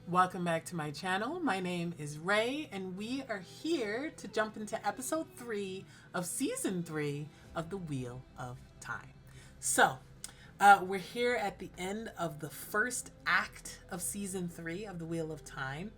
Welcome back to my channel. My name is Ray, and we are here to jump into episode 3 of season 3 of The Wheel of Time. So, we're here at the end of the first act of season 3 of The Wheel of Time.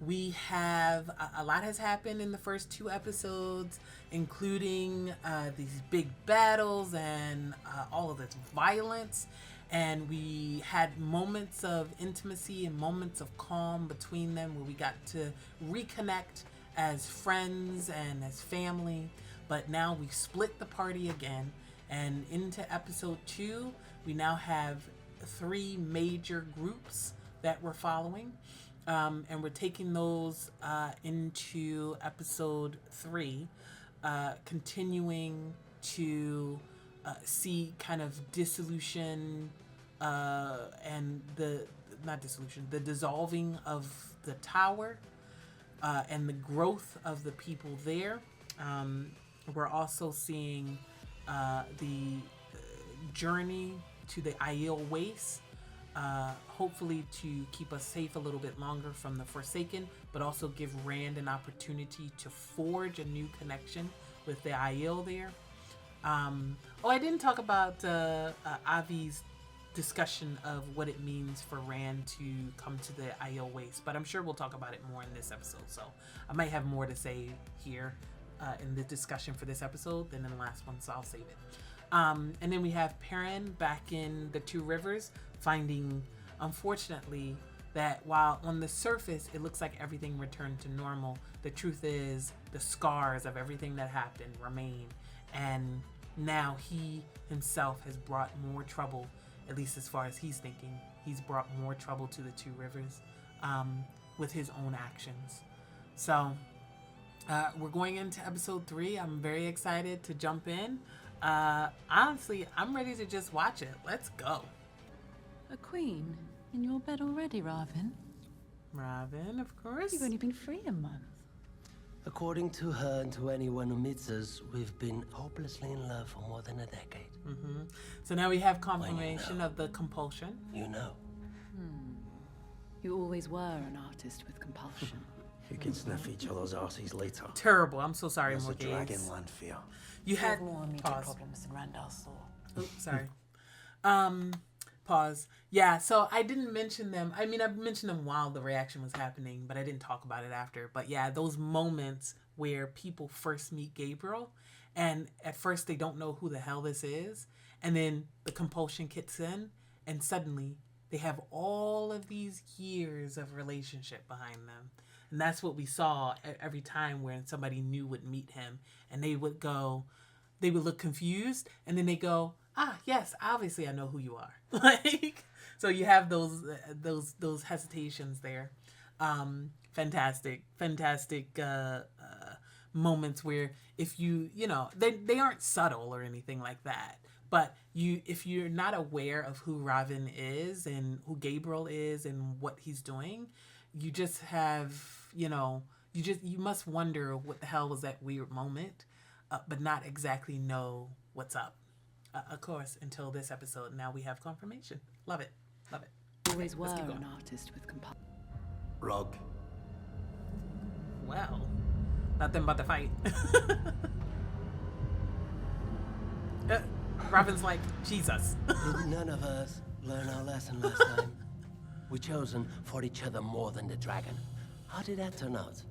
We have a lot has happened in the first 2 episodes, including these big battles and all of this violence. And we had moments of intimacy and moments of calm between them where we got to reconnect as friends and as family. But now we've split the party again. And into episode 2, we now have 3 major groups that we're following. And we're taking those into episode 3, continuing to see kind of dissolution and the dissolving of the tower and the growth of the people there. We're also seeing the journey to the Aiel Waste, hopefully to keep us safe a little bit longer from the Forsaken, but also give Rand an opportunity to forge a new connection with the Aiel there. I didn't talk about Avi's discussion of what it means for Rand to come to the Aiel Waste, but I'm sure we'll talk about it more in this episode, so I might have more to say here in the discussion for this episode than in the last one, so I'll save it. And then we have Perrin back in the Two Rivers, finding, unfortunately, that while on the surface it looks like everything returned to normal, the truth is the scars of everything that happened remain. And now he himself has brought more trouble, at least as far as he's thinking. He's brought more trouble to the Two Rivers with his own actions. So we're going into episode 3. I'm very excited to jump in. Honestly, I'm ready to just watch it. Let's go. A queen? In your bed already, Ravin? Ravin, of course. You've only been free a month. According to her and to anyone who meets us, we've been hopelessly in love for more than a decade. Mm-hmm. So now we have confirmation of the compulsion. You know. You always were an artist with compulsion. You can sniff each other's arses later. Terrible. I'm so sorry, There's a Morgan. Dragonland fear. You had more immediate pause. problems than Randall saw. Oops, sorry. Pause. Yeah, so I didn't mention them. I mean, I mentioned them while the reaction was happening, but I didn't talk about it after. But yeah, those moments where people first meet Gabriel, and at first they don't know who the hell this is, and then the compulsion kicks in, and suddenly they have all of these years of relationship behind them. And that's what we saw every time when somebody new would meet him, and they would look confused, and then they go, yes, obviously I know who you are. Like, so you have those hesitations there. Fantastic moments where if they aren't subtle or anything like that, but if you're not aware of who Ravin is and who Gabriel is and what he's doing, you just have, you must wonder what the hell was that weird moment, but not exactly know what's up. Of course, until this episode. Now we have confirmation. Love it. Love it. Always were an artist with compulsion. Rug. Well, nothing but the fight. Robin's like, Jesus. Did none of us learn our lesson last time? We chosen for each other more than the dragon. How did that turn out?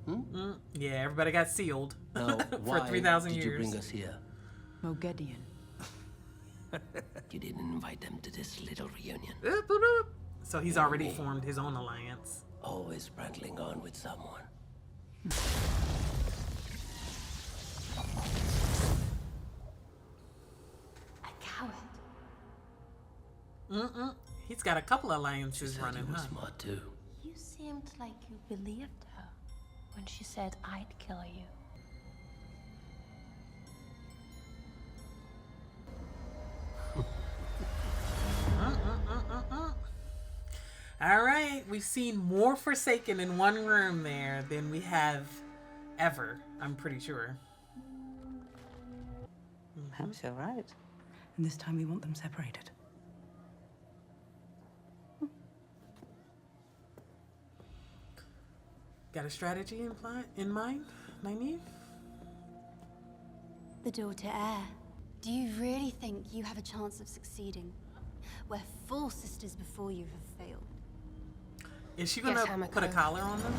Yeah, everybody got sealed No, for 3,000 years. Did you bring us here? Mogedion. You didn't invite them to this little reunion. So he's already formed his own alliance. Always prattling on with someone. A coward. He's got a couple alliances running, You were huh? smart too. You seemed like you believed her when she said I'd kill you. All right, we've seen more Forsaken in one room there than we have ever, I'm pretty sure. Perhaps you're right. And this time we want them separated. Got a strategy in mind, Nynaeve? The daughter heir. Do you really think you have a chance of succeeding, where 4 sisters before you have failed? Is she gonna put a collar on them?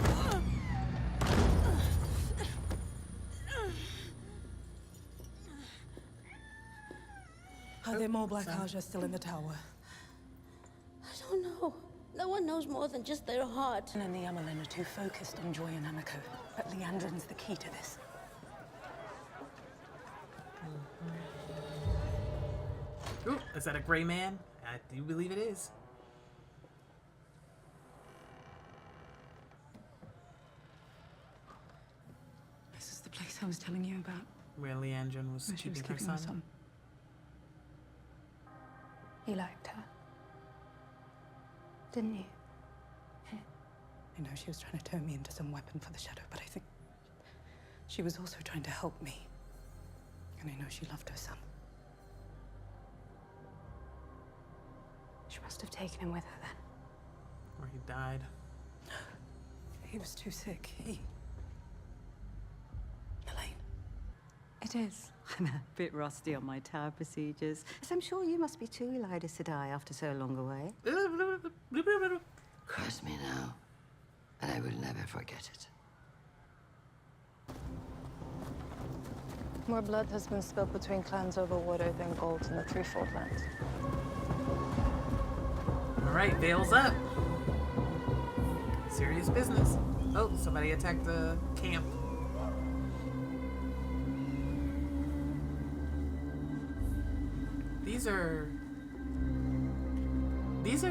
Are there more Black Aja still in the tower? I don't know. No one knows more than just their heart. And the Yamalin are too focused on Joy and Amiko, but Liandrin's the key to this. Ooh, is that a gray man? I do believe it is. This is the place I was telling you about. Where Liandrin was keeping her son. You liked her, didn't you? I know she was trying to turn me into some weapon for the Shadow, but I think she was also trying to help me. And I know she loved her son. She must have taken him with her then. Or he died. He was too sick. Elaine. It is. I'm a bit rusty on my tower procedures, as I'm sure you must be too, Elida Sedai, after so long away. Curse me now, and I will never forget it. More blood has been spilled between clans over water than gold in the Threefold Lands. All right, veils up. Serious business. Oh, somebody attacked the camp. These are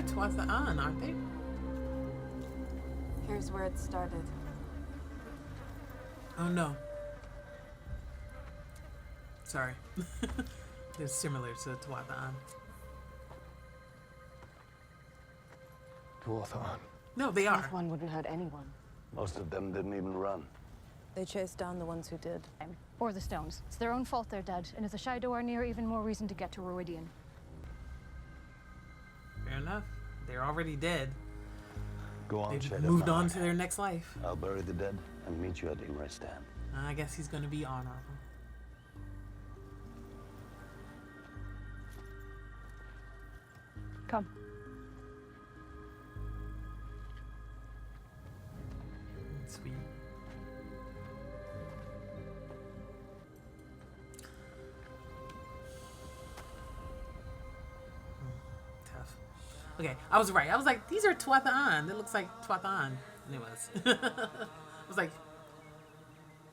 Tuatha'an, aren't they? Here's where it started. Oh no. Sorry. They're similar to Tuatha'an. Tuatha'an? No, they are. One wouldn't hurt anyone. Most of them didn't even run. They chased down the ones who did. Or the stones. It's their own fault they're dead, and if the Shadow are near, even more reason to get to Rhuidean. Fair enough. They're already dead. Go on, They've moved on to their next life. I'll bury the dead and meet you at Imre's stand. I guess he's gonna be honorable. Come. Sweet. Tough. Okay, I was right. I was like, these are Tuatha'an. It looks like Tuatha'an. And it was. I was like,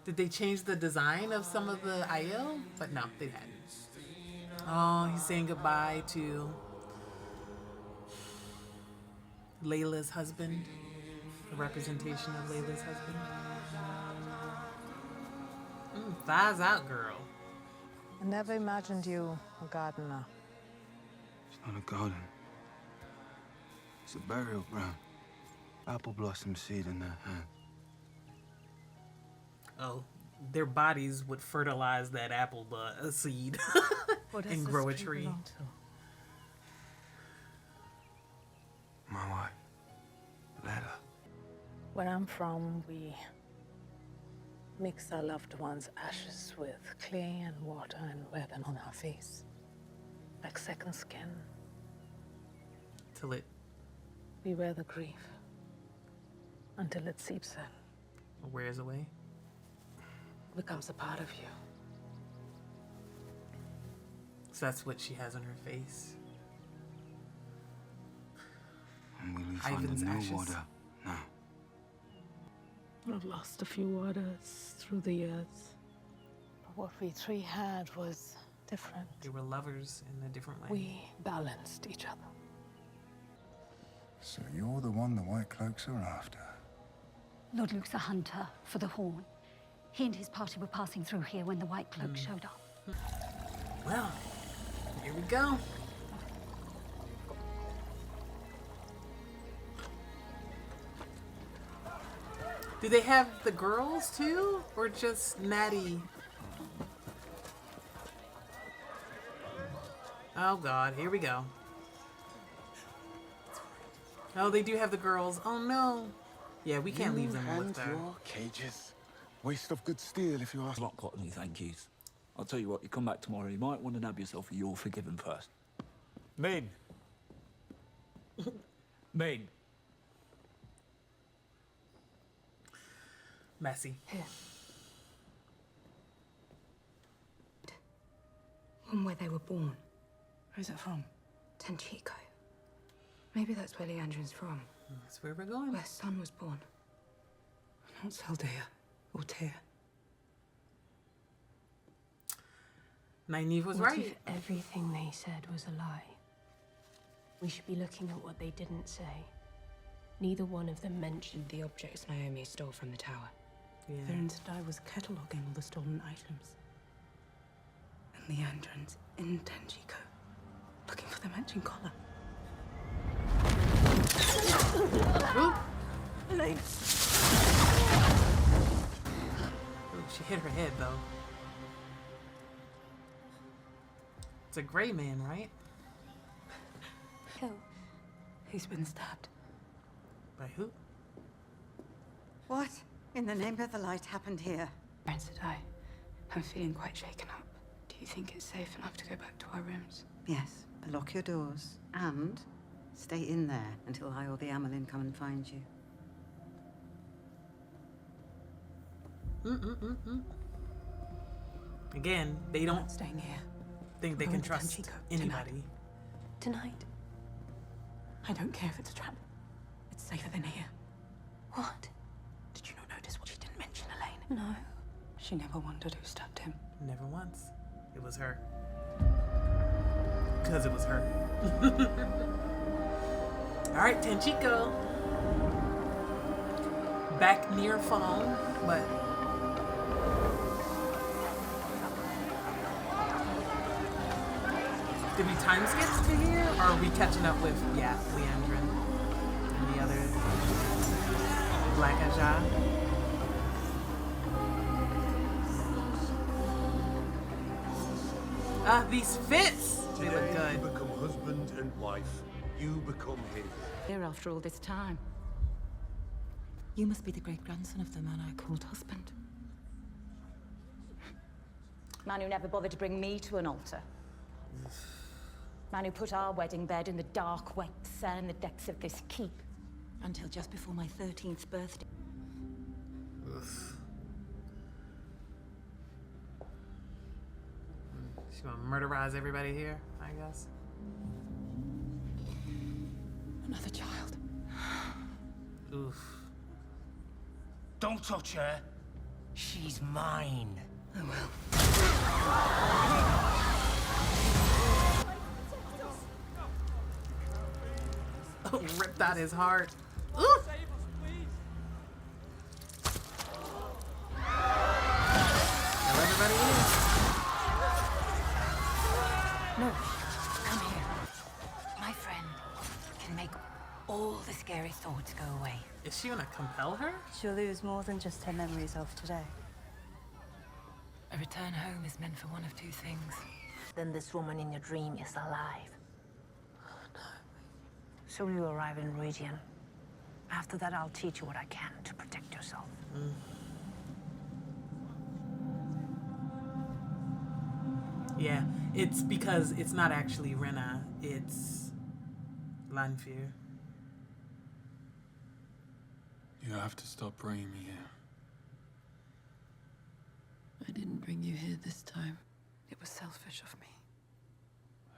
did they change the design of some of the Aiel? But no, they hadn't. Oh, he's saying goodbye to Layla's husband. A representation of Layla's husband. Thighs out, girl. I never imagined you a gardener. It's not a garden. It's a burial ground. Apple blossom seed in their hand. Oh, their bodies would fertilize that apple seed and grow a tree. My wife, Layla. Where I'm from, we mix our loved ones' ashes with clay and water and wear them on our face, like second skin. Till it We wear the grief until it seeps in. wears away. Becomes a part of you. So that's what she has on her face. And will we find Ivan's a new ashes. water now? I've lost a few waters through the years. But what we three had was different. They were lovers in a different way. We balanced each other. So you're the one the White Cloaks are after? Lord Luke's a hunter for the Horn. He and his party were passing through here when the White Cloak showed up. Well, here we go. Do they have the girls too? Or just Natty? Oh god, here we go. Oh, they do have the girls. Oh no. Yeah, we can't leave them with her. Your cages. Waste of good steel, if you ask. Not got any thank yous. I'll tell you what, you come back tomorrow, you might want to nab yourself a You're Forgiven first. Main. Main. Messy. Here. One where they were born. Where's it from? Tenchico. Maybe that's where Liandrin's from. That's where we're going. Where Sun was born. Not Saldea or Tyr. Nynaeve was What right. if everything they said was a lie? We should be looking at what they didn't say. Neither one of them mentioned the objects Naomi stole from the tower. Yeah. Perrin said I was cataloguing all the stolen items. And Liandrin's in Tenchico, looking for the matching collar. Elaine. She hit her head, though. It's a gray man, right? Who? He's been stabbed. By who? What in the name of the light happened here? Perrin said I'm feeling quite shaken up. Do you think it's safe enough to go back to our rooms? Yes, but lock your doors and stay in there until I or the Amelin come and find you. Again, they don't staying here. Think they can trust anybody. Tonight. I don't care if it's a trap. It's safer than here. What? Did you not notice what she didn't mention, Elaine? No. She never wondered who stabbed him. Never once. It was her. Because it was her. All right, Tenchico. Back near phone, but... Did we time skip to here? Or are we catching up with, yeah, Liandrin and the other Black Aja? Ah, these fits! They look Today good. you become husband and wife. You become his. Here after all this time. You must be the great-grandson of the man I called husband. Man who never bothered to bring me to an altar. Man who put our wedding bed in the dark, wet cell in the depths of this keep. Until just before my 13th birthday. She's gonna murderize everybody here, I guess. Another child. Oof. Don't touch her. She's mine. Oh well. Oh, ripped out his heart. Ooh. Now everybody in. No, come here. My friend can make all the scary thoughts go away. Is she gonna compel her? She'll lose more than just her memories of today. A return home is meant for one of two things. Then this woman in your dream is alive. So you arrive in Region. After that, I'll teach you what I can to protect yourself. Yeah, it's because it's not actually Rena, it's Lanfear. You have to stop bringing me here. I didn't bring you here this time. It was selfish of me.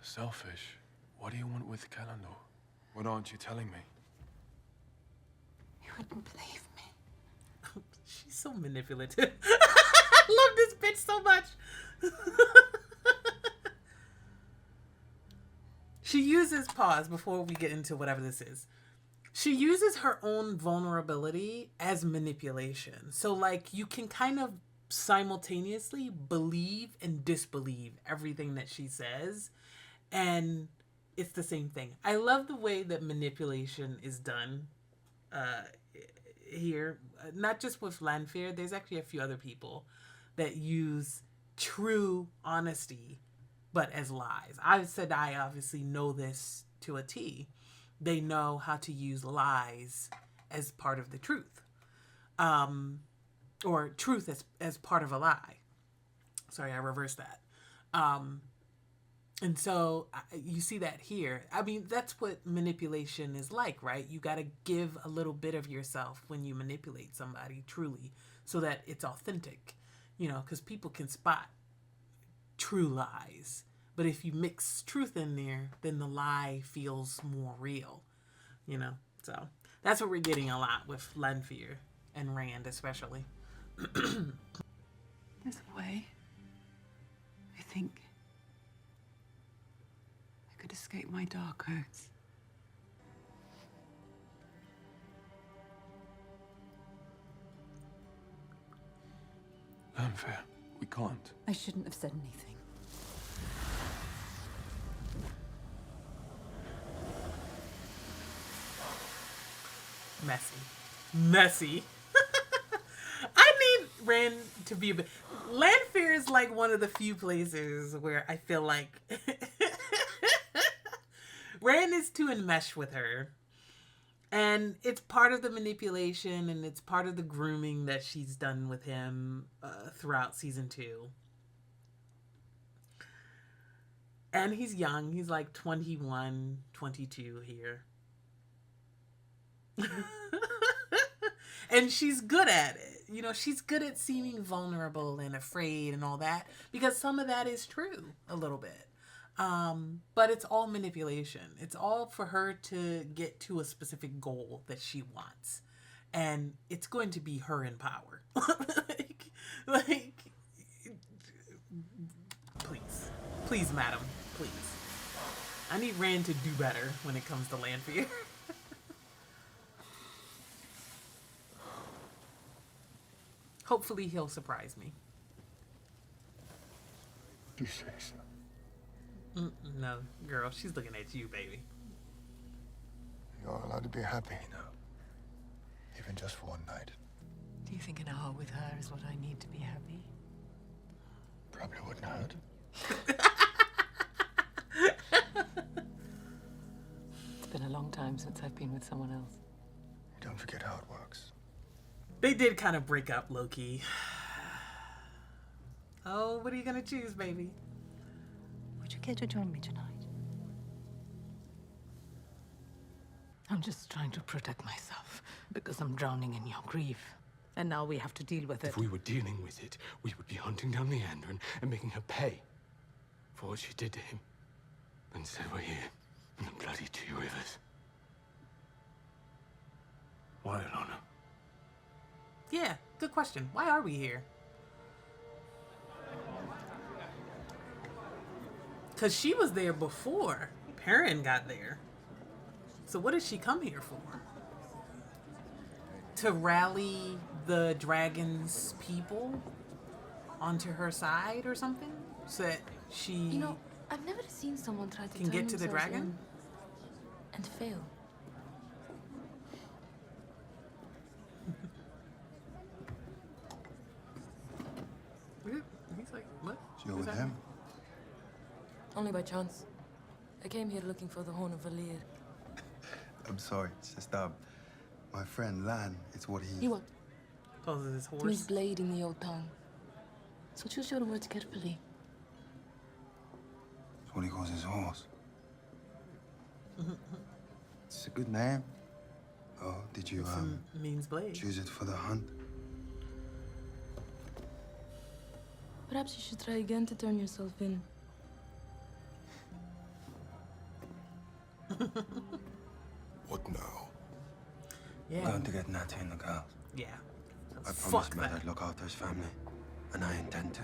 Selfish? What do you want with Calendar? What aren't you telling me? You wouldn't believe me. She's so manipulative. I love this bitch so much. She uses, pause before we get into whatever this is. She uses her own vulnerability as manipulation. So like you can kind of simultaneously believe and disbelieve everything that she says. And it's the same thing. I love the way that manipulation is done here. Not just with Lanfear. There's actually a few other people that use true honesty, but as lies. I've said I obviously know this to a T. They know how to use lies as part of the truth. Or truth as part of a lie. Sorry, I reversed that. And so you see that here. I mean, that's what manipulation is like, right? You got to give a little bit of yourself when you manipulate somebody truly so that it's authentic, you know, because people can spot true lies. But if you mix truth in there, then the lie feels more real, you know? So that's what we're getting a lot with Lanfear and Rand especially. There's a way. I think I could escape my dark oaths. Unfair. We can't. I shouldn't have said anything. Messy. I need Rand to be a bit... Lanfear is like one of the few places where I feel like Rand is too enmeshed with her. And it's part of the manipulation and it's part of the grooming that she's done with him throughout season 2. And he's young. He's like 21, 22 here. And she's good at it. You know, she's good at seeming vulnerable and afraid and all that because some of that is true a little bit. But it's all manipulation. It's all for her to get to a specific goal that she wants. And it's going to be her in power. Please, madam, please. I need Rand to do better when it comes to Lanfear. Hopefully he'll surprise me. You say so. No, girl, she's looking at you, baby. You're allowed to be happy, you know. Even just for one night. Do you think an hour with her is what I need to be happy? Probably wouldn't hurt. It's been a long time since I've been with someone else. You don't forget how it works. They did kind of break up, low-key. Oh, what are you gonna choose, baby? Would you care to join me tonight? I'm just trying to protect myself because I'm drowning in your grief. And now we have to deal with it. If we were dealing with it, we would be hunting down Liandrin and making her pay for what she did to him. Instead, we're here in the bloody 2 rivers. Why, Alanna? Yeah, good question. Why are we here? Because she was there before Perrin got there. So what did she come here for? To rally the dragon's people onto her side or something? So that she... You know, I've never seen someone try to can get to the dragon? And fail. He's like, what? You're with him? Only by chance. I came here looking for the Horn of Valir. I'm sorry, it's just, my friend Lan, it's what He what? Poses his horse. To his blade in the old tongue. So choose your words carefully. It's what he calls his horse. It's a good name. Oh, did you, means blade. choose it for the hunt? Perhaps you should try again to turn yourself in. What now? Yeah. I'm going to get Natty and the girls. Yeah. I promised Matt I'd look after his family, and I intend to.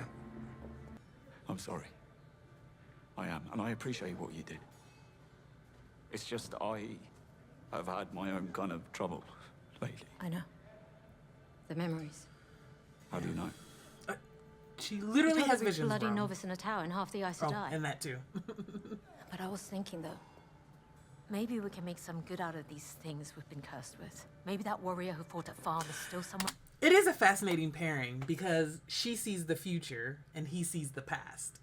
I'm sorry. I am, and I appreciate what you did. It's just I have had my own kind of trouble lately. I know. The memories. How do you know? She literally has visions, bloody bro. novice in a tower and half the Aes Sedai. And that too. But I was thinking, though, maybe we can make some good out of these things we've been cursed with. Maybe that warrior who fought at Farm is still someone... It is a fascinating pairing because she sees the future and he sees the past.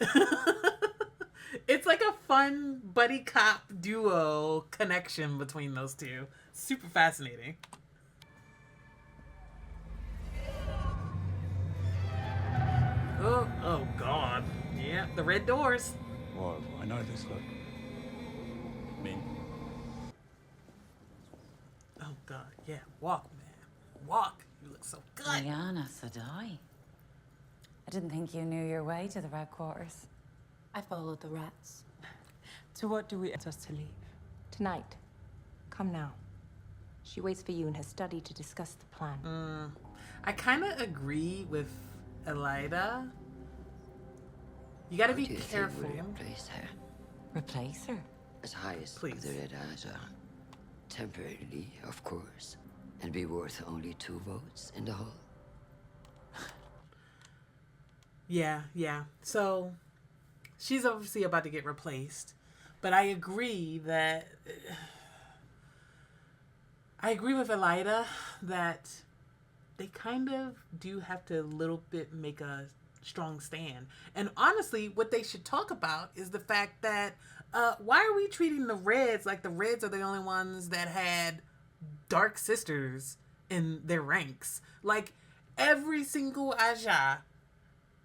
It's like a fun buddy cop duo connection between those two. Super fascinating. Oh God. Yeah, the red doors. Whoa, I know this look. Me. Oh God, yeah, walk, man. Walk. You look so good. Lyanna Sedai. I didn't think you knew your way to the Red Quarters. I followed the rats. So what do we expect us to leave? Tonight. Come now. She waits for you in her study to discuss the plan. I kind of agree with Elida. You gotta be careful. Replace her. Replace her? As highest Please. of the Red Aja. Temporarily, of course. And be worth only 2 votes in the hall. Yeah. So, she's obviously about to get replaced. But I agree that... I agree with Elida that they kind of do have to a little bit make a strong stand. And honestly, what they should talk about is the fact that why are we treating the Reds like the Reds are the only ones that had dark sisters in their ranks? Like, every single Aja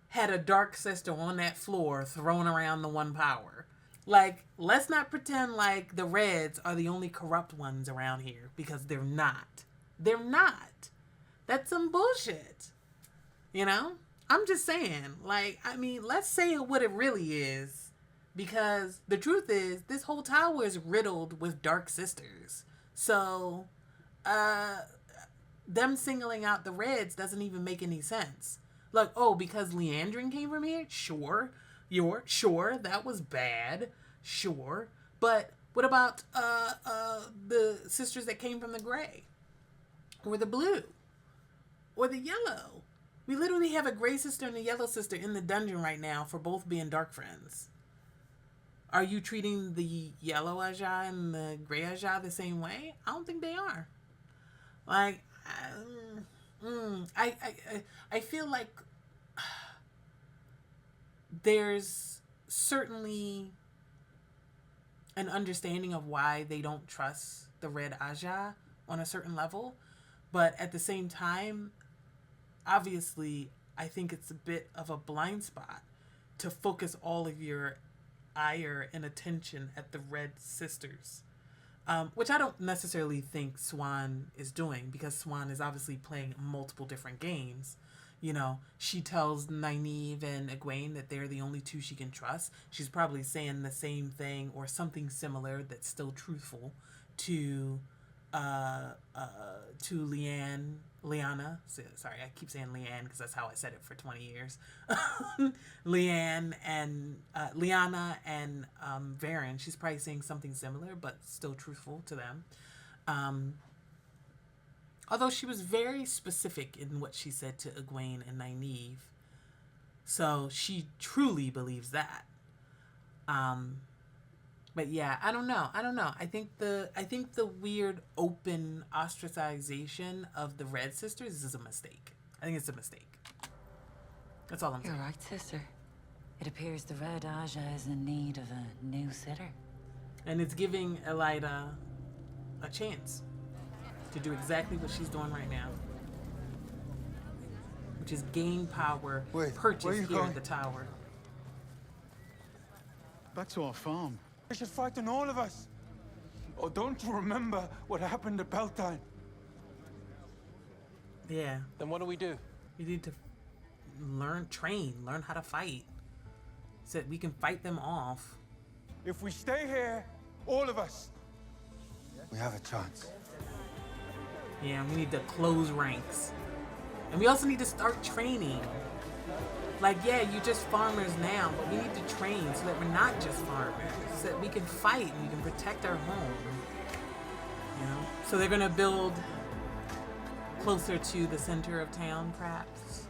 had a dark sister on that floor throwing around the one power. Like, let's not pretend like the Reds are the only corrupt ones around here, because they're not. They're not. That's some bullshit. You know? I'm just saying. Like, I mean, let's say what it really is. Because the truth is, this whole tower is riddled with dark sisters. So, them singling out the Reds doesn't even make any sense. Like, oh, because Liandrin came from here? Sure. Sure, that was bad. Sure. But what about the sisters that came from the gray? Or the blue? Or the yellow? We literally have a gray sister and a yellow sister in the dungeon right now for both being dark friends. Are you treating the yellow Aja and the gray Aja the same way? I don't think they are. Like, I feel like there's certainly an understanding of why they don't trust the Red Aja on a certain level. But at the same time, obviously, I think it's a bit of a blind spot to focus all of your ire and attention at the Red Sisters. Which I don't necessarily think Siuan is doing, because Siuan is obviously playing multiple different games. You know, she tells Nynaeve and Egwene that they're the only two she can trust. She's probably saying the same thing or something similar that's still truthful to Liana. Sorry, I keep saying Leanne because that's how I said it for 20 years. Liana and Varen. She's probably saying something similar, but still truthful to them. Although she was very specific in what she said to Egwene and Nynaeve. So she truly believes that. But yeah, I don't know. I think the weird open ostracization of the Red Sisters is a mistake. I think it's a mistake. That's all I'm saying. You're right, sister. It appears the Red Aja is in need of a new sitter. And it's giving Elida a chance to do exactly what she's doing right now, which is gain power, purchase here at the tower. Back to our farm. They should frighten all of us. Or don't you remember what happened to Beltane? Yeah. Then what do? We need to learn how to fight, so that we can fight them off. If we stay here, all of us, we have a chance. Yeah, we need to close ranks. And we also need to start training. Like, yeah, you're just farmers now, but we need to train so that we're not just farmers. So that we can fight and we can protect our home. You know? So they're gonna build closer to the center of town, perhaps.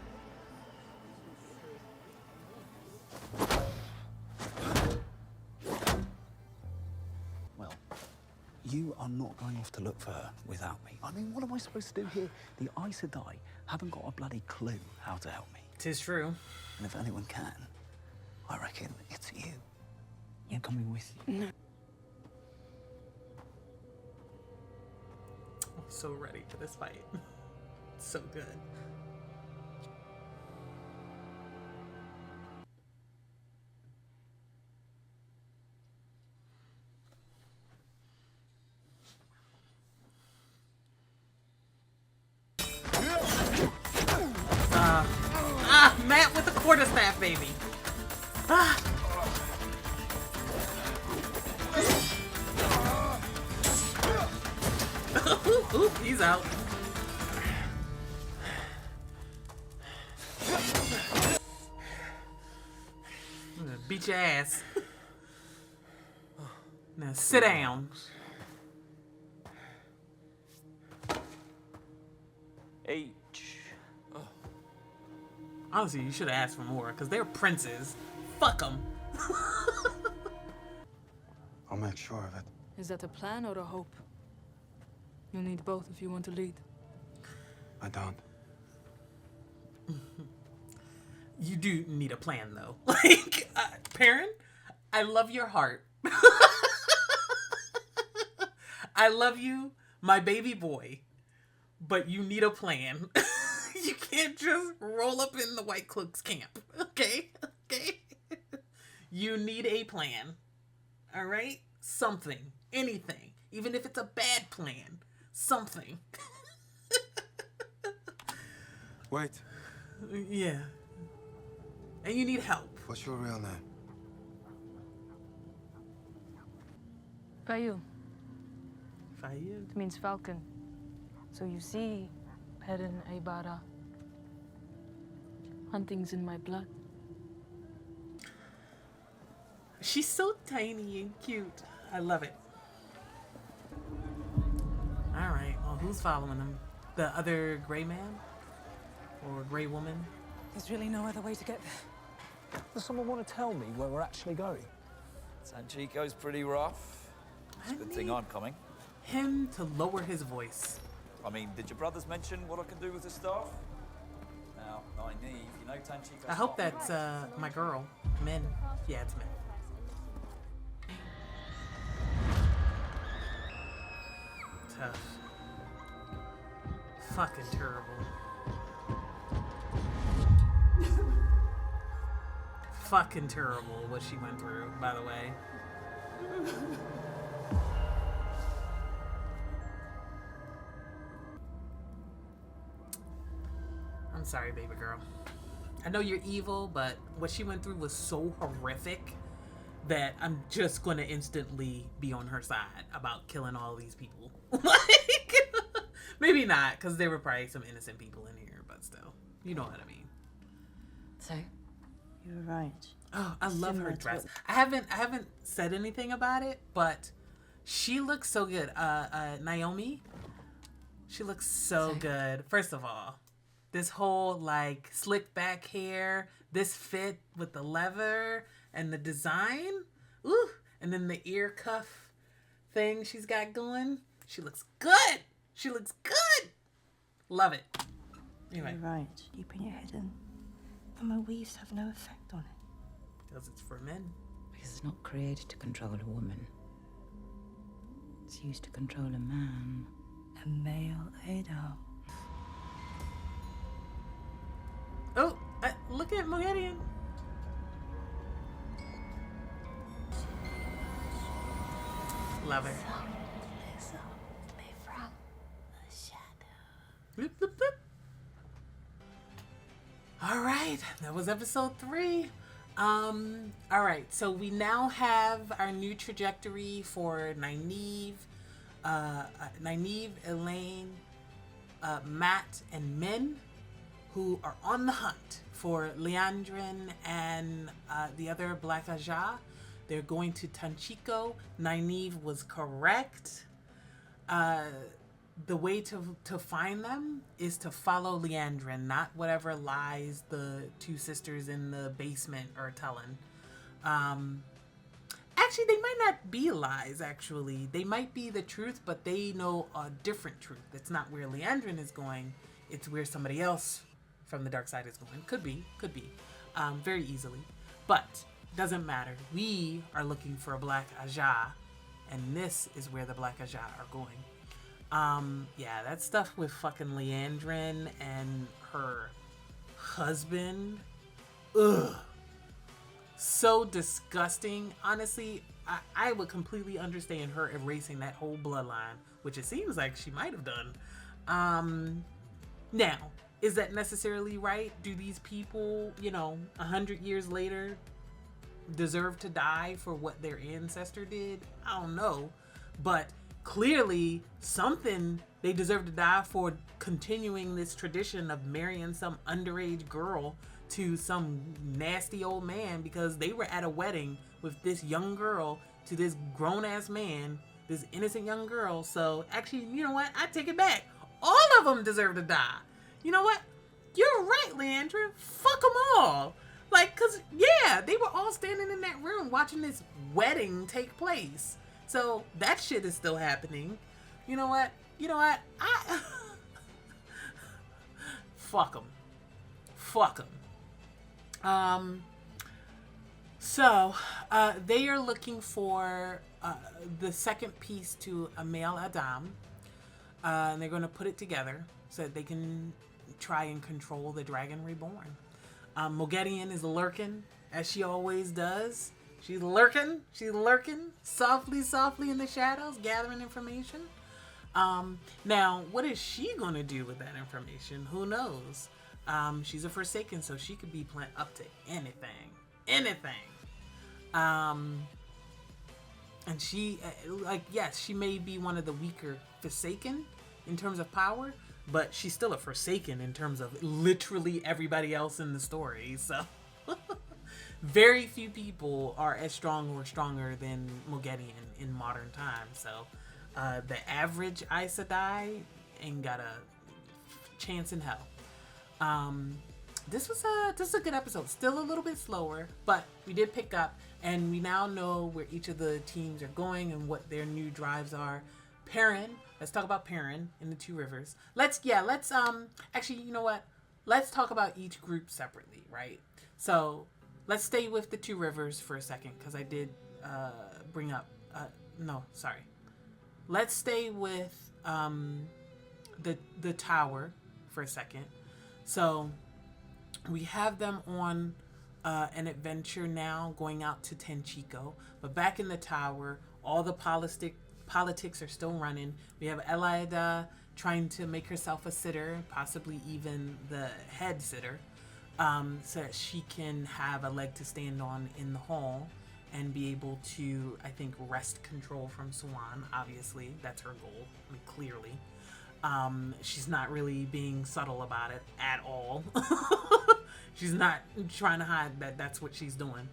Well, you are not going off to look for her without me. I mean, what am I supposed to do here? The Aes Sedai haven't got a bloody clue how to help me. 'Tis true. And if anyone can, I reckon it's you. I'm coming with you. No. I'm so ready for this fight. So good. quarterstaff, baby. Ah. Oop, he's out. I'm gonna beat your ass. Now sit down. H. Honestly, you should have asked for more, because they're princes. Fuck them. I'll make sure of it. Is that a plan or a hope? You'll need both if you want to lead. I don't. You do need a plan, though. Like, Perrin, I love your heart. I love you, my baby boy. But you need a plan. You can't just roll up in the White Cloaks camp. Okay? Okay? You need a plan. All right? Something. Anything. Even if it's a bad plan. Something. Wait. Yeah. And you need help. What's your real name? Fayu. Fayu? It means falcon. So you see, Perrin, Aybara, hunting's in my blood. She's so tiny and cute. I love it. All right. Well, who's following them? The other gray man? Or gray woman? There's really no other way to get there. Does someone want to tell me where we're actually going? Sanche goes pretty rough. It's a good thing I'm coming. Him to lower his voice. I mean, did your brothers mention what I can do with the staff? Now, Nynaeve, you know Tanchika's I hope that's my girl. Men. Yeah, it's men. Tough. Fucking terrible. Fucking terrible what she went through, by the way. I'm sorry, baby girl. I know you're evil, but what she went through was so horrific that I'm just going to instantly be on her side about killing all these people. Like, maybe not, because there were probably some innocent people in here, but still, you know what I mean. So, you're right. Oh, I love her dress. I haven't said anything about it, but she looks so good. Naomi, she looks so good. First of all, this whole like slick back hair, this fit with the leather and the design, ooh, and then the ear cuff thing she's got going. She looks good. She looks good. Love it. Anyway. You're right. Keeping it hidden. But my weaves have no effect on it. Because it's for men. Because it's not created to control a woman. It's used to control a man. A male Adolf. Oh, look at Moiraine. Love her. Bloop, bloop, bloop. All right, that was episode 3. All right, so we now have our new trajectory for Nynaeve, Elaine, Matt, and Min, who are on the hunt for Liandrin and the other Black Aja. They're going to Tanchico. Nynaeve was correct. The way to find them is to follow Liandrin, not whatever lies the two sisters in the basement are telling. Actually, they might not be lies, actually. They might be the truth, but they know a different truth. It's not where Liandrin is going. It's where somebody else from the dark side is going. Could be. Very easily. But doesn't matter. We are looking for a Black Aja, and this is where the Black Aja are going. Yeah, that stuff with fucking Liandrin and her husband. Ugh. So disgusting. Honestly, I would completely understand her erasing that whole bloodline, which it seems like she might have done. Now, Is that necessarily right? Do these people, 100 years later, deserve to die for what their ancestor did? I don't know. But clearly, something they deserve to die for, continuing this tradition of marrying some underage girl to some nasty old man, because they were at a wedding with this young girl to this grown-ass man, this innocent young girl. So actually, you know what? I take it back. All of them deserve to die. You know what? You're right, Liandrin. Fuck them all. Like, cause yeah, they were all standing in that room watching this wedding take place. So that shit is still happening. You know what? I fuck them. Fuck them. So they are looking for the second piece to Amel Adam, and they're going to put it together so that they can try and control the Dragon Reborn. Moghedien is lurking, as she always does. She's lurking, softly in the shadows, gathering information. Now, what is she going to do with that information? Who knows? She's a Forsaken, so she could be up to anything. And she, yes, she may be one of the weaker Forsaken in terms of power, but she's still a Forsaken in terms of literally everybody else in the story. So very few people are as strong or stronger than Moghedien in modern times. So the average Aes Sedai ain't got a chance in hell. This was a good episode. Still a little bit slower, but we did pick up, and we now know where each of the teams are going and what their new drives are. Perrin, let's talk about Perrin in the Two Rivers. Let's actually, you know what? Let's talk about each group separately, right? So let's stay with the Two Rivers for a second, because I did bring up. Let's stay with the tower for a second. So we have them on an adventure now, going out to Tenchico. But back in the tower, all the politics are still running. We have Elaida trying to make herself a sitter, possibly even the head sitter, so that she can have a leg to stand on in the hall and be able to, I think, wrest control from Siuan. Obviously, that's her goal. I mean, clearly. She's not really being subtle about it at all. She's not trying to hide that that's what she's doing.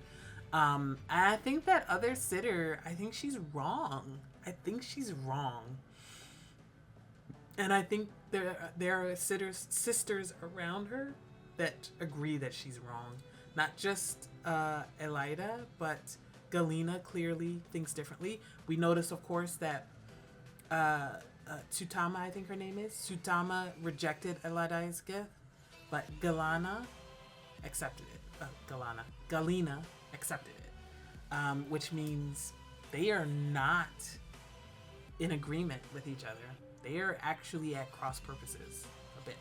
I think that other sitter, I think she's wrong. And I think there are sisters around her that agree that she's wrong. Not just Elaida, but Galena clearly thinks differently. We notice, of course, that Tsutama, I think her name is, Tsutama rejected Elaida's gift, but Galena accepted it. Galena accepted it, which means they are not in agreement with each other. They are actually at cross purposes a bit.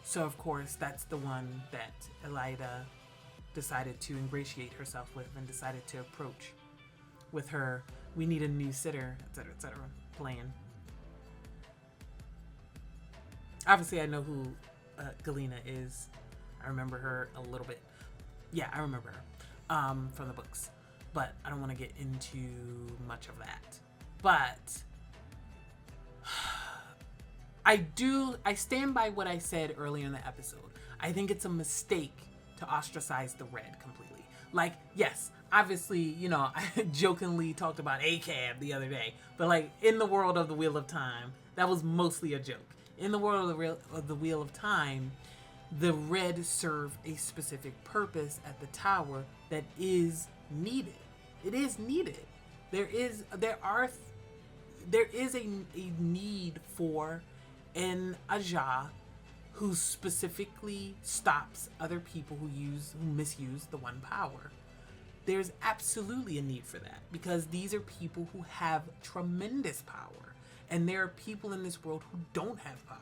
So of course that's the one that Elaida decided to ingratiate herself with and decided to approach with her "we need a new sitter," etc. plan. Obviously I know who Galena is. I remember her a little bit. Yeah, I remember her from the books, but I don't want to get into much of that. But I stand by what I said earlier in the episode. I think it's a mistake to ostracize the Red completely. Like, yes, obviously, I jokingly talked about ACAB the other day, but like in the world of the Wheel of Time, that was mostly a joke. In the world of the Wheel of Time, the Red serve a specific purpose at the tower that is needed. It is needed. There is a need for an Ajah who specifically stops other people who misuse the one power. There's absolutely a need for that, because these are people who have tremendous power, and there are people in this world who don't have power.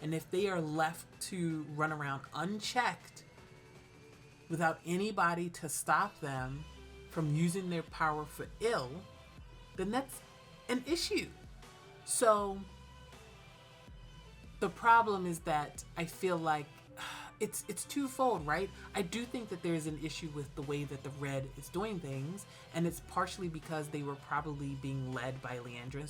And if they are left to run around unchecked without anybody to stop them from using their power for ill, then that's an issue. So The problem is that I feel like it's twofold, right? I do think that there's an issue with the way that the Red is doing things, and it's partially because they were probably being led by Liandrin,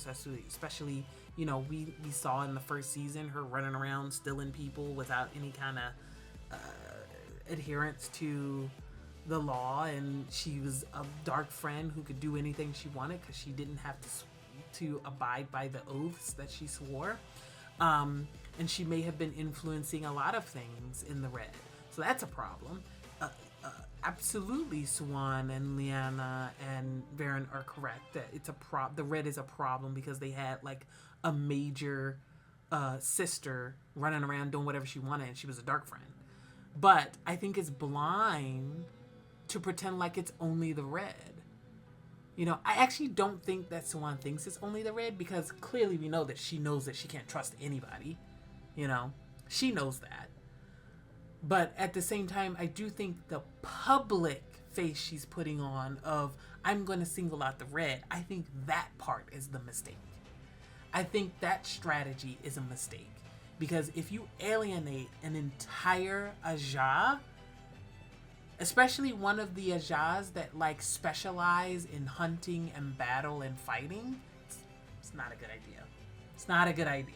especially you know, we saw in the first season her running around stealing people without any kind of adherence to the law, and she was a dark friend who could do anything she wanted because she didn't have to abide by the oaths that she swore. And she may have been influencing a lot of things in the Red. So that's a problem. Absolutely, Siuan and Lyanna and Perrin are correct that it's the Red is a problem because they had like a major sister running around doing whatever she wanted, and she was a dark friend. But I think it's blind to pretend like it's only the Red. You know, I actually don't think that Siuan thinks it's only the Red, because clearly we know that she knows that she can't trust anybody. You know, she knows that. But at the same time, I do think the public face she's putting on of, I'm going to single out the Red, I think that part is the mistake. I think that strategy is a mistake. Because if you alienate an entire Ajah, especially one of the Ajahs that like specialize in hunting and battle and fighting, it's not a good idea. It's not a good idea.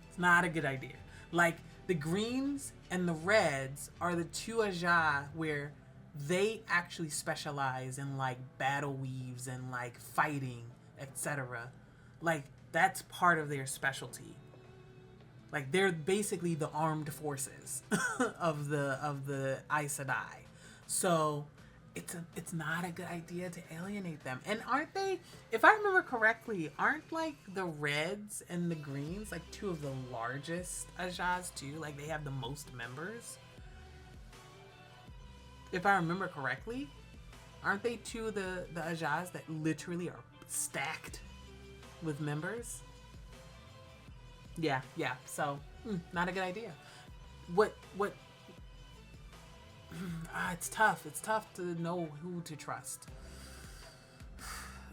It's not a good idea. Like, the Greens and the Reds are the two Ajah where they actually specialize in like battle weaves and like fighting, etc. Like, that's part of their specialty. Like, they're basically the armed forces of the Aes Sedai. So it's not a good idea to alienate them. And aren't they, if I remember correctly, aren't like the Reds and the Greens like two of the largest Ajahs too? Like, they have the most members. If I remember correctly, aren't they two of the Ajahs that literally are stacked with members? Yeah. So, not a good idea. It's tough. It's tough to know who to trust.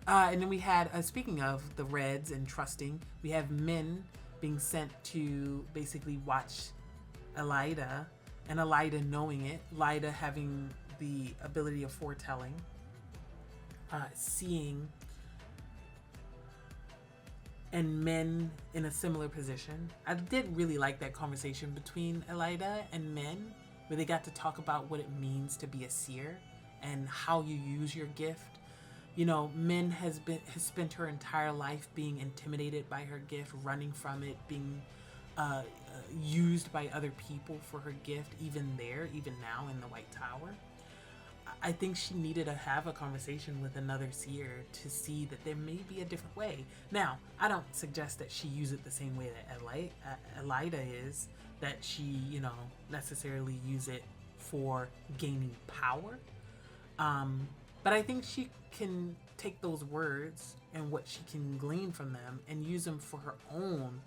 And then we had, speaking of the Reds and trusting, we have men being sent to basically watch Elaida, and Elaida knowing it, Elaida having the ability of foretelling, seeing, and men in a similar position. I did really like that conversation between Elaida and men, where they got to talk about what it means to be a seer and how you use your gift. You know, Min has spent her entire life being intimidated by her gift, running from it, being used by other people for her gift, even now in the White Tower. I think she needed to have a conversation with another seer to see that there may be a different way. Now, I don't suggest that she use it the same way that Elaida is, that she, you know, necessarily use it for gaining power. But I think she can take those words and what she can glean from them and use them for her own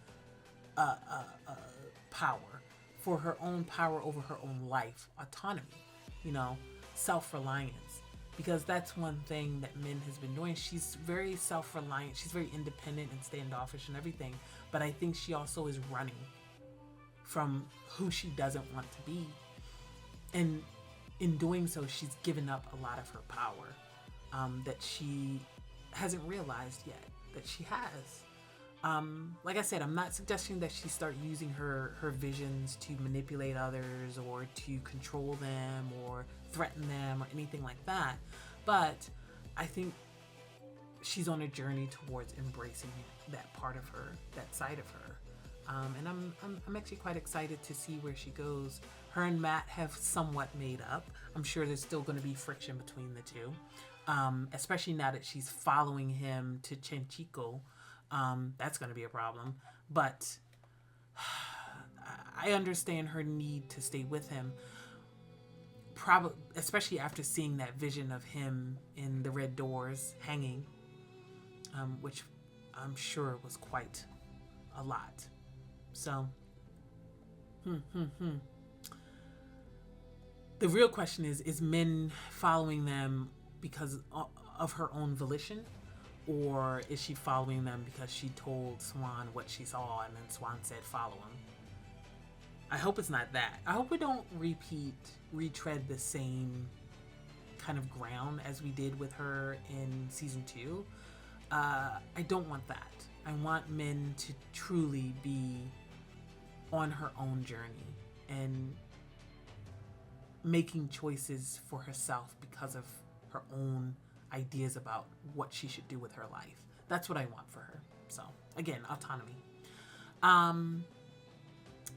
power, for her own power over her own life, autonomy, you know, self-reliance. Because that's one thing that Min has been doing. She's very self-reliant. She's very independent and standoffish and everything. But I think she also is running from who she doesn't want to be. And in doing so, she's given up a lot of her power that she hasn't realized yet that she has. Like I said, I'm not suggesting that she start using her visions to manipulate others or to control them or threaten them or anything like that. But I think she's on a journey towards embracing that part of her, that side of her. And I'm actually quite excited to see where she goes. Her and Matt have somewhat made up. I'm sure there's still going to be friction between the two, especially now that she's following him to Chenchico. That's going to be a problem. But I understand her need to stay with him, probably, especially after seeing that vision of him in the red doors hanging, which I'm sure was quite a lot. So, The real question is Min following them because of her own volition, Or is she following them because she told Siuan what she saw and then Siuan said follow him? I hope it's not that. I hope we don't retread the same kind of ground as we did with her in season 2. I don't want that. I want Min to truly be on her own journey and making choices for herself because of her own ideas about what she should do with her life. That's what I want for her. So again, autonomy.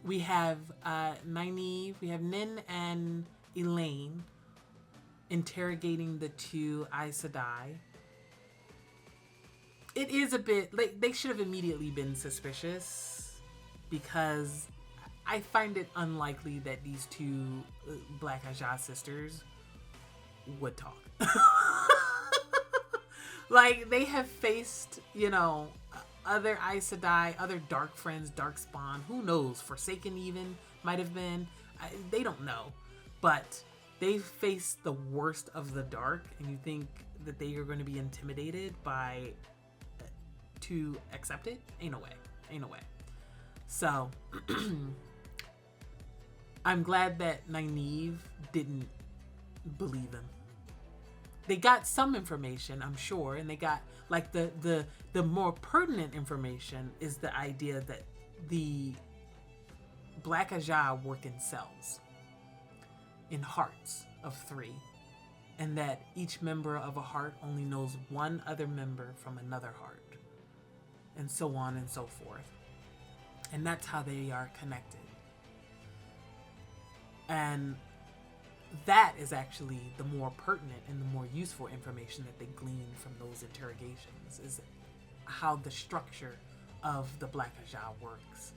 We have Nynaeve, we have Nin and Elaine interrogating the 2 Aes Sedai. It is a bit like they should have immediately been suspicious, because I find it unlikely that these 2 Black Ajah sisters would talk. Like, they have faced, you know, other Aes Sedai, other dark friends, Darkspawn, who knows, Forsaken even might have been. They don't know, but they've faced the worst of the dark, and you think that they are going to be intimidated by to accept it? Ain't no way. Ain't no way. So I'm glad that Nynaeve didn't believe them. They got some information, I'm sure, and they got like the more pertinent information is the idea that the Black Ajah work in cells, in hearts of 3, and that each member of a heart only knows one other member from another heart, and so on and so forth. And that's how they are connected. And that is actually the more pertinent and the more useful information that they glean from those interrogations, is how the structure of the Black Ajah works.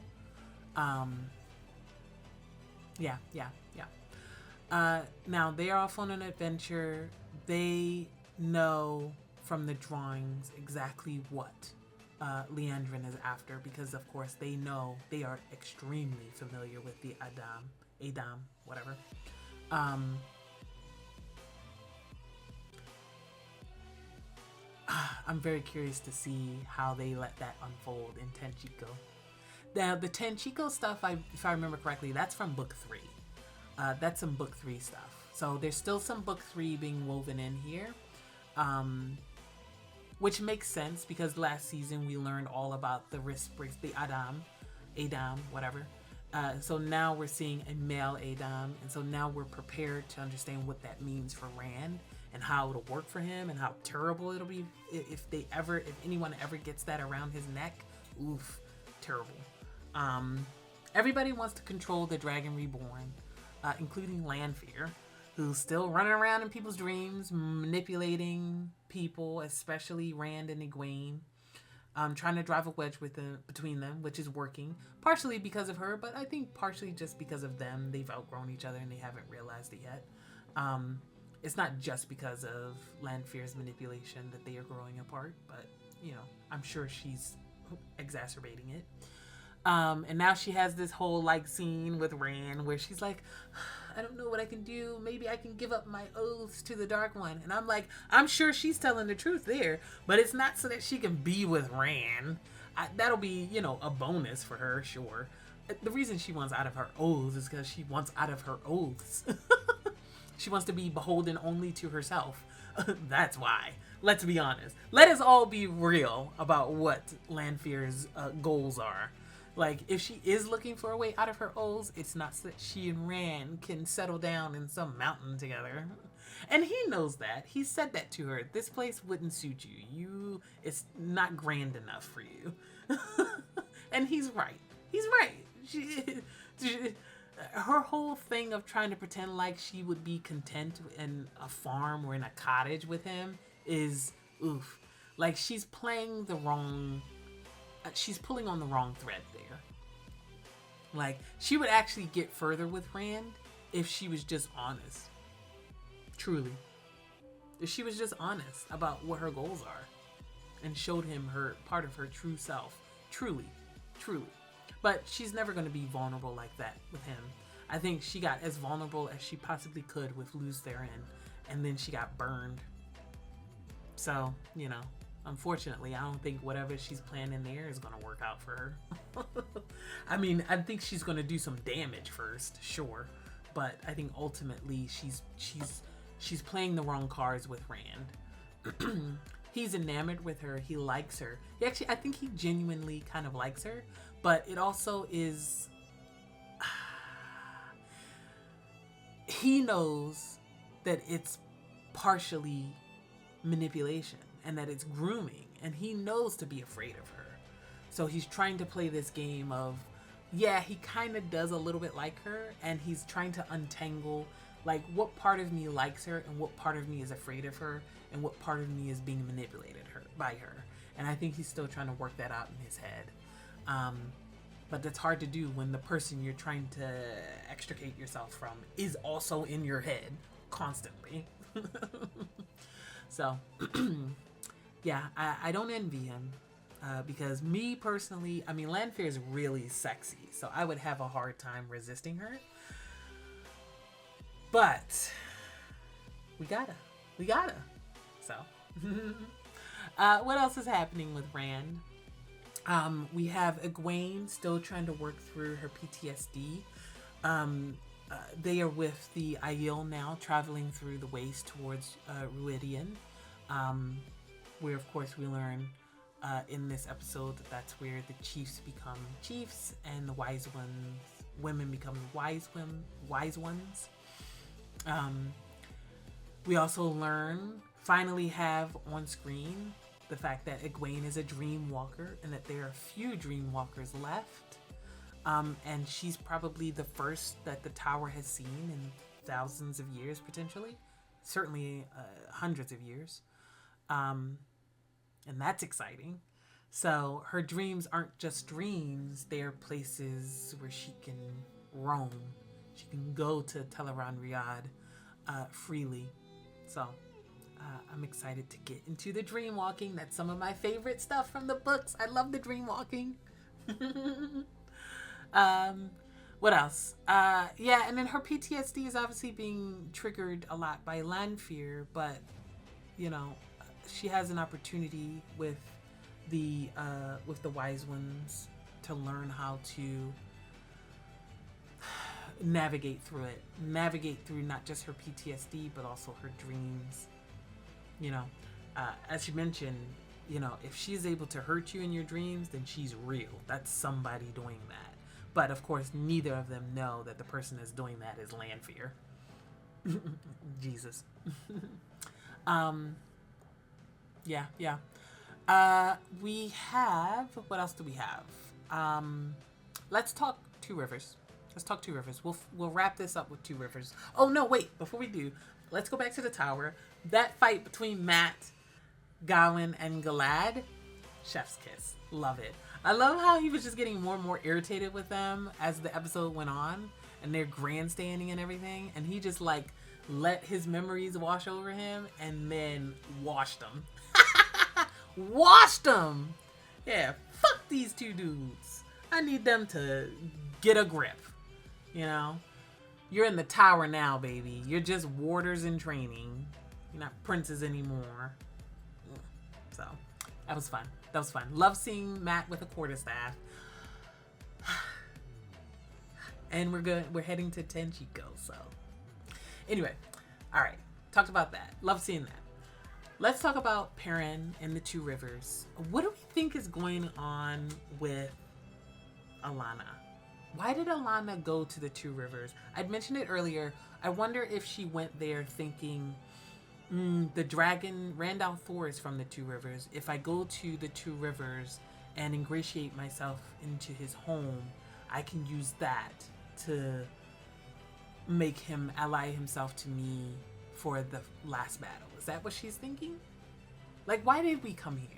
Now they are off on an adventure. They know from the drawings exactly what Liandrin is after, because of course they know, they are extremely familiar with the Adam, whatever. I'm very curious to see how they let that unfold in Tenchico. Now, the Tenchico stuff, if I remember correctly, that's from book 3. That's some book 3 stuff. So there's still some book 3 being woven in here, which makes sense because last season we learned all about the wrist brace, the Adam, whatever. So now we're seeing a male Adam, and so now we're prepared to understand what that means for Rand and how it'll work for him and how terrible it'll be if anyone ever gets that around his neck. Oof, terrible. Everybody wants to control the Dragon Reborn, including Lanfear, who's still running around in people's dreams, manipulating people, especially Rand and Egwene. Trying to drive a wedge between them, which is working, partially because of her, but I think partially just because of them. They've outgrown each other and they haven't realized it yet. It's not just because of Lanfear's manipulation that they are growing apart, but, you know, I'm sure she's exacerbating it. And now she has this whole, like, scene with Rand where she's like, I don't know what I can do. Maybe I can give up my oaths to the Dark One. And I'm like, I'm sure she's telling the truth there, but it's not so that she can be with Rand. That'll be, you know, a bonus for her, sure. The reason she wants out of her oaths is because she wants out of her oaths. She wants to be beholden only to herself. That's why. Let's be honest. Let us all be real about what Lanfear's goals are. Like, if she is looking for a way out of her oaths, it's not so that she and Rand can settle down in some mountain together. And he knows that. He said that to her. This place wouldn't suit you. It's not grand enough for you. And he's right. He's right. Her whole thing of trying to pretend like she would be content in a farm or in a cottage with him is, oof. Like, she's playing the wrong... she's pulling on the wrong thread there. Like, she would actually get further with Rand if she was just honest. Truly. If she was just honest about what her goals are and showed him her part of her true self. Truly. But she's never going to be vulnerable like that with him. I think she got as vulnerable as she possibly could with Luz Therin, and then she got burned. So, you know, Unfortunately, I don't think whatever she's planning there is going to work out for her. I mean, I think she's going to do some damage first, sure, but I think ultimately she's playing the wrong cards with Rand. He's enamored with her. He likes her. I think he genuinely kind of likes her, but it also is. He knows that it's partially manipulation and that it's grooming, and he knows to be afraid of her. So he's trying to play this game of, yeah, he kind of does a little bit like her, and he's trying to untangle like what part of me likes her and what part of me is afraid of her and what part of me is being manipulated by her. And I think he's still trying to work that out in his head. But that's hard to do when the person you're trying to extricate yourself from is also in your head constantly. So, yeah, I don't envy him. Because me personally, I mean, Lanfear is really sexy, so I would have a hard time resisting her. But we gotta. So, what else is happening with Rand? We have Egwene still trying to work through her PTSD. They are with the Aiel now, traveling through the waste towards Ruidian, where of course we learn in this episode that's where the chiefs become chiefs and the women become wise ones. We also finally have on screen the fact that Egwene is a dream walker and that there are few dream walkers left. And she's probably the first that the tower has seen in thousands of years, potentially. Certainly hundreds of years. And that's exciting. So her dreams aren't just dreams. They're places where she can roam. She can go to Teleron Riyadh freely. So I'm excited to get into the dream walking. That's some of my favorite stuff from the books. I love the dream walking. What else? Yeah, and then her PTSD is obviously being triggered a lot by Lanfear, but you know, she has an opportunity with the wise ones to learn how to navigate through not just her PTSD but also her dreams. You know, as you mentioned, you know, if she's able to hurt you in your dreams, then she's real. That's somebody doing that. But of course, neither of them know that the person that's doing that is Lanfear. Jesus. Yeah. We have, what else do we have? Let's talk Two Rivers. We'll wrap this up with Two Rivers. Oh no, wait, before we do, let's go back to the tower. That fight between Mat, Gawain, and Galad, chef's kiss. Love it. I love how he was just getting more and more irritated with them as the episode went on, and they're grandstanding and everything, and he just like let his memories wash over him and then washed them. Washed them! Yeah, fuck these two dudes. I need them to get a grip. You know? You're in the tower now, baby. You're just warders in training. You're not princes anymore. So, that was fun. Love seeing Mat with a quarterstaff. And we're heading to Tenchiko, so. Anyway, alright. Talked about that. Love seeing that. Let's talk about Perrin and the Two Rivers. What do we think is going on with Alanna? Why did Alanna go to the Two Rivers? I'd mentioned it earlier. I wonder if she went there thinking, the dragon, Randall Thor is from the Two Rivers. If I go to the Two Rivers and ingratiate myself into his home, I can use that to make him ally himself to me for the last battle. Is that what she's thinking? Like, why did we come here?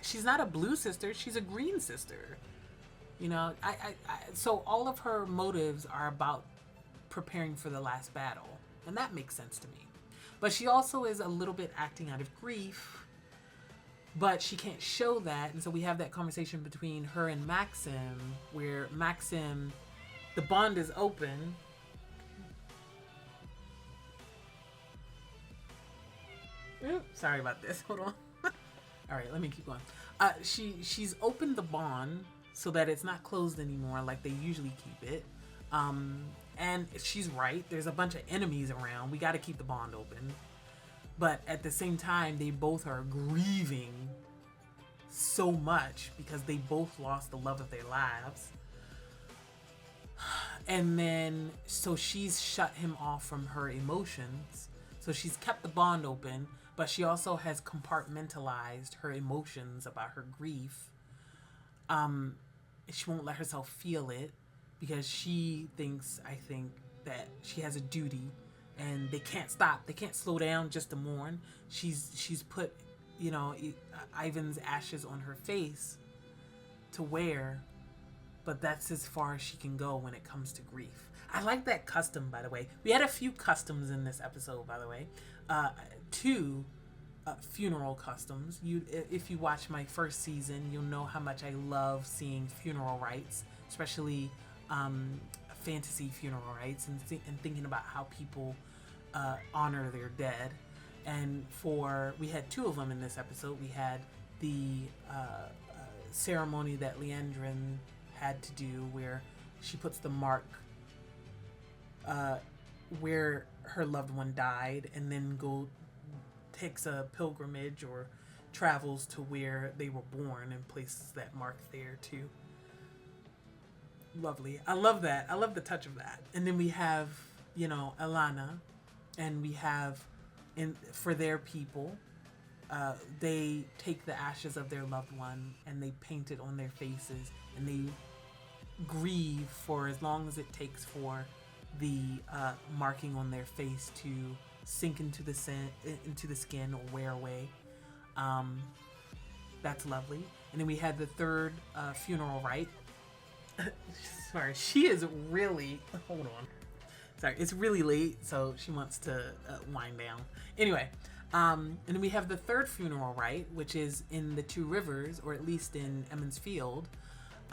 She's not a blue sister, she's a green sister. You know, so all of her motives are about preparing for the last battle, and that makes sense to me. But she also is a little bit acting out of grief, but she can't show that, and so we have that conversation between her and Maxim, where Maxim, the bond is open. Sorry about this. Hold on. All right, let me keep going. She's opened the bond so that it's not closed anymore like they usually keep it. And she's right. There's a bunch of enemies around. We got to keep the bond open. But at the same time, they both are grieving so much because they both lost the love of their lives. And then, so she's shut him off from her emotions. So she's kept the bond open, but she also has compartmentalized her emotions about her grief. She won't let herself feel it because she thinks, I think, that she has a duty and they can't stop. They can't slow down just to mourn. She's put, you know, Ivan's ashes on her face to wear, but that's as far as she can go when it comes to grief. I like that custom, by the way. We had a few customs in this episode, by the way. Two funeral customs. If you watch my first season, you'll know how much I love seeing funeral rites, especially fantasy funeral rites, and thinking about how people honor their dead. And we had two of them in this episode. We had the ceremony that Liandrin had to do where she puts the mark where her loved one died, and then takes a pilgrimage or travels to where they were born and places that mark there too. Lovely. I love that. I love the touch of that. And then we have, you know, Alanna, and we have for their people, they take the ashes of their loved one and they paint it on their faces, and they grieve for as long as it takes for the marking on their face to sink into the skin or wear away. That's lovely. And then we had the third funeral rite. Sorry, she is really, hold on. Sorry, it's really late, so she wants to wind down. Anyway, and then we have the third funeral rite, which is in the Two Rivers, or at least in Emond's Field.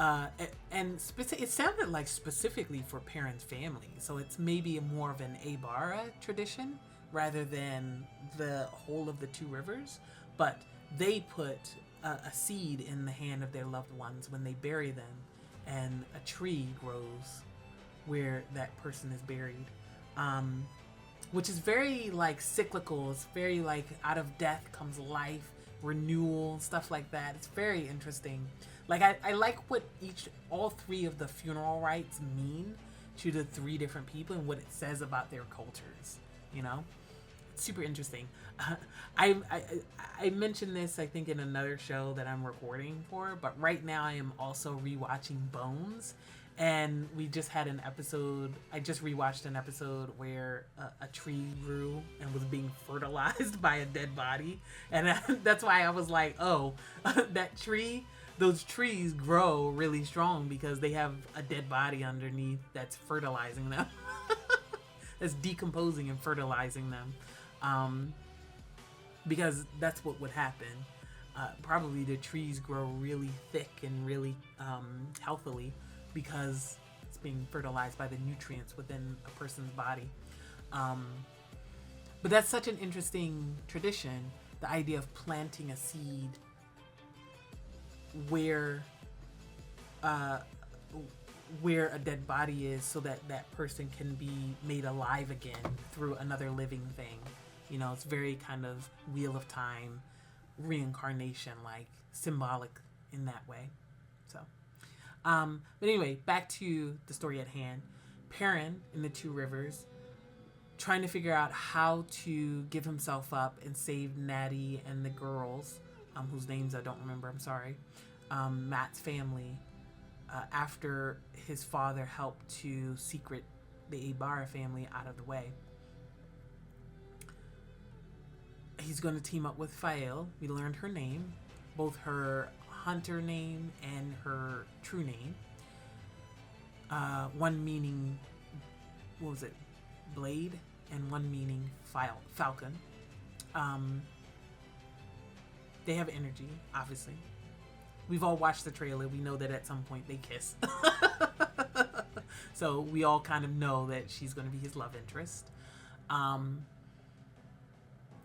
It sounded like specifically for Perrin's family, so it's maybe more of an Aybara tradition rather than the whole of the Two Rivers. But they put a seed in the hand of their loved ones when they bury them, and a tree grows where that person is buried, which is very like cyclical. It's very like out of death comes life, renewal, stuff like that. It's very interesting. Like I like what all three of the funeral rites mean to the three different people and what it says about their cultures. You know, it's super interesting. I mentioned this, I think, in another show that I'm recording for, but right now I am also rewatching Bones, and we just had an episode. I just rewatched an episode where a tree grew and was being fertilized by a dead body, and that's why I was like, oh, that tree. Those trees grow really strong because they have a dead body underneath that's fertilizing them. That's decomposing and fertilizing them. Because that's what would happen. Probably the trees grow really thick and really healthily because it's being fertilized by the nutrients within a person's body. But that's such an interesting tradition, the idea of planting a seed where a dead body is, so that that person can be made alive again through another living thing. You know, it's very kind of Wheel of Time, reincarnation, like symbolic in that way. So, but anyway, back to the story at hand. Perrin in the Two Rivers, trying to figure out how to give himself up and save Natty and the girls, whose names I don't remember, I'm sorry, Matt's family, after his father helped to secret the Aybara family out of the way. He's going to team up with Fael. We learned her name, both her hunter name and her true name. One meaning, what was it, blade, and one meaning falcon. They have energy, obviously. We've all watched the trailer. We know that at some point they kiss. So we all kind of know that she's going to be his love interest.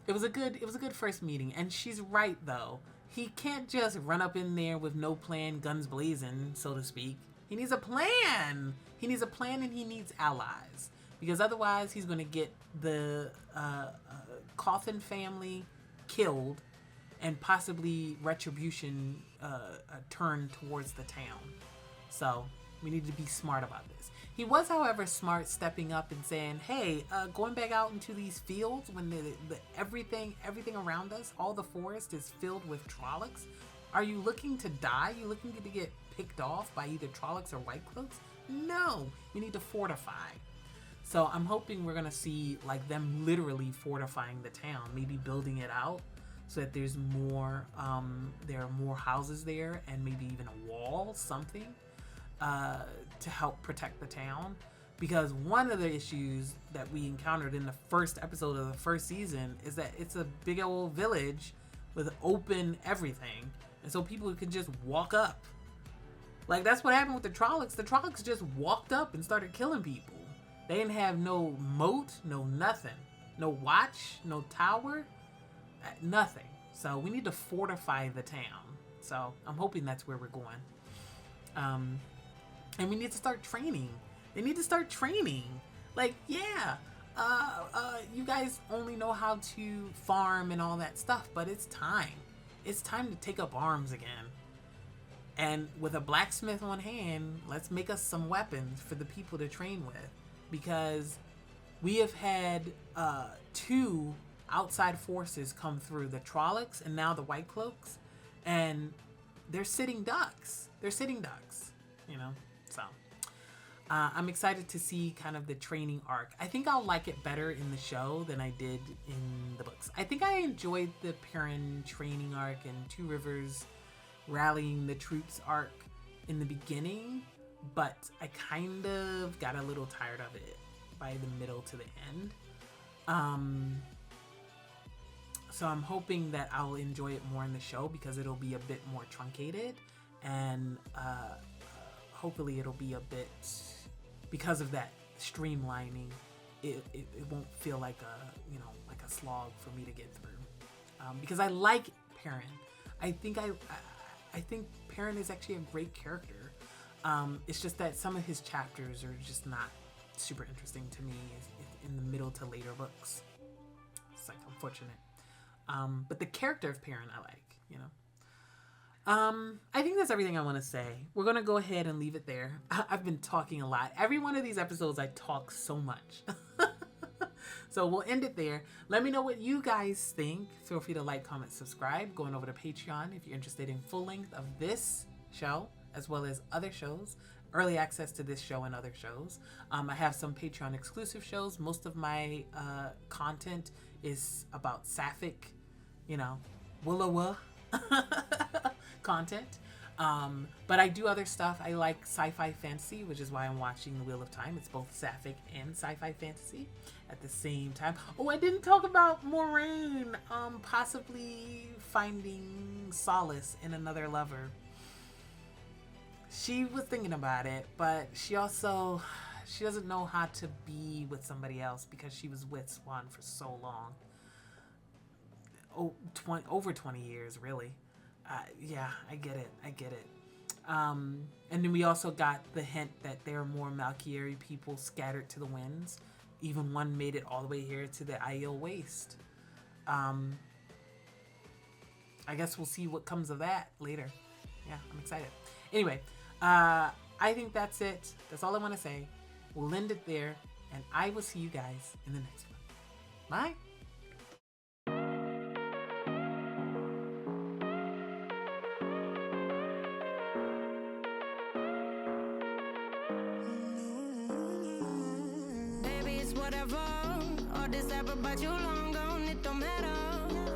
It was a good first meeting, and she's right though. He can't just run up in there with no plan, guns blazing, so to speak. He needs a plan. He needs a plan, and he needs allies, because otherwise he's going to get the Cauthon family killed, and possibly retribution turned towards the town. So we need to be smart about this. He was, however, smart stepping up and saying, hey, going back out into these fields when everything around us, all the forest is filled with Trollocs. Are you looking to die? You looking to get picked off by either Trollocs or White Cloaks? No, we need to fortify. So I'm hoping we're going to see like them literally fortifying the town, maybe building it out so that there's more, there are more houses there, and maybe even a wall, something. To help protect the town, because one of the issues that we encountered in the first episode of the first season is that it's a big old village with open everything, and so people can just walk up. Like, that's what happened with the Trollocs. The Trollocs just walked up and started killing people. They didn't have no moat, no nothing, no watch, no tower, nothing. So we need to fortify the town. So I'm hoping that's where we're going. And we need to start training. They need to start training. Like, yeah, you guys only know how to farm and all that stuff, but it's time. It's time to take up arms again. And with a blacksmith on hand, let's make us some weapons for the people to train with. Because we have had 2 outside forces come through, the Trollocs and now the White Cloaks, and they're sitting ducks. They're sitting ducks, you know? So I'm excited to see kind of the training arc. I think I'll like it better in the show than I did in the books. I think I enjoyed the Perrin training arc and Two Rivers rallying the troops arc in the beginning, but I kind of got a little tired of it by the middle to the end. So I'm hoping that I'll enjoy it more in the show, because it'll be a bit more truncated, and hopefully it'll be a bit, because of that streamlining, it won't feel like a slog for me to get through. Because I like Perrin. I think Perrin is actually a great character. It's just that some of his chapters are just not super interesting to me in the middle to later books. It's like unfortunate. But the character of Perrin I like, you know. I think that's everything I want to say. We're going to go ahead and leave it there. I've been talking a lot. Every one of these episodes, I talk so much. So we'll end it there. Let me know what you guys think. Feel free to like, comment, subscribe. Going over to Patreon if you're interested in full length of this show, as well as other shows. Early access to this show and other shows. I have some Patreon exclusive shows. Most of my content is about Sapphic, you know, Willa content. But I do other stuff. I like sci-fi fantasy, which is why I'm watching The Wheel of Time. It's both Sapphic and sci-fi fantasy at the same time. Oh, I didn't talk about Moiraine possibly finding solace in another lover. She was thinking about it, but she doesn't know how to be with somebody else because she was with Siuan for so long. Over 20 years, really. Yeah, I get it. And then we also got the hint that there are more Malkieri people scattered to the winds. Even one made it all the way here to the Aiel Waste. I guess we'll see what comes of that later. Yeah, I'm excited. Anyway, I think that's it. That's all I want to say. We'll end it there, and I will see you guys in the next one. Bye. Whatever, all this ever, but you long gone, it don't matter.